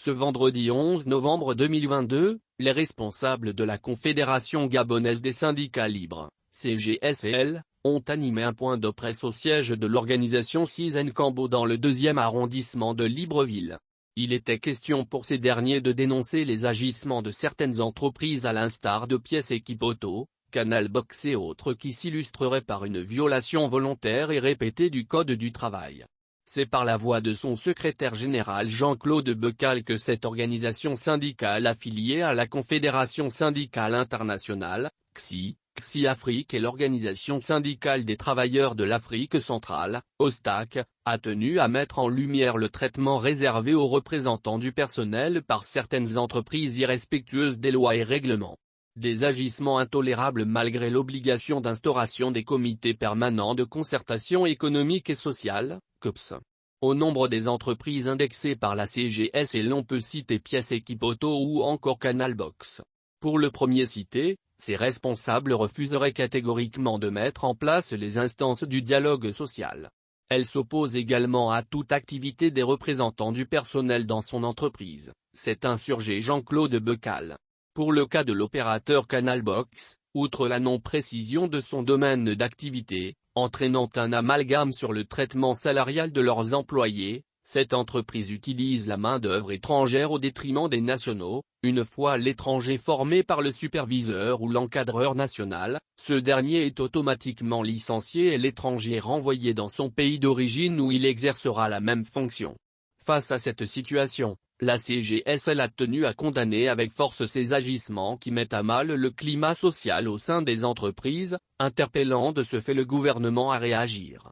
Ce vendredi 11 novembre 2022, les responsables de la Confédération gabonaise des syndicats libres, CGSL, ont animé un point de presse au siège de l'organisation CISEN-Cambo dans le 2e arrondissement de Libreville. Il était question pour ces derniers de dénoncer les agissements de certaines entreprises à l'instar de Pièces Équipe Auto, Canal Box et autres qui s'illustreraient par une violation volontaire et répétée du Code du travail. C'est par la voix de son secrétaire général Jean-Claude Beccal que cette organisation syndicale affiliée à la Confédération syndicale internationale, CSI Afrique et l'Organisation syndicale des travailleurs de l'Afrique centrale, OSTAC, a tenu à mettre en lumière le traitement réservé aux représentants du personnel par certaines entreprises irrespectueuses des lois et règlements. Des agissements intolérables malgré l'obligation d'instauration des comités permanents de concertation économique et sociale, COPS. Au nombre des entreprises indexées par la CGSL on peut citer Pièces Équipe Auto ou encore Canal Box. Pour le premier cité, ces responsables refuseraient catégoriquement de mettre en place les instances du dialogue social. Elle s'oppose également à toute activité des représentants du personnel dans son entreprise, s'est insurgé Jean-Claude Beccal. Pour le cas de l'opérateur Canal Box, outre la non-précision de son domaine d'activité, entraînant un amalgame sur le traitement salarial de leurs employés, cette entreprise utilise la main-d'œuvre étrangère au détriment des nationaux. Une fois l'étranger formé par le superviseur ou l'encadreur national, ce dernier est automatiquement licencié et l'étranger renvoyé dans son pays d'origine où il exercera la même fonction. Face à cette situation, la CGSL a tenu à condamner avec force ces agissements qui mettent à mal le climat social au sein des entreprises, interpellant de ce fait le gouvernement à réagir.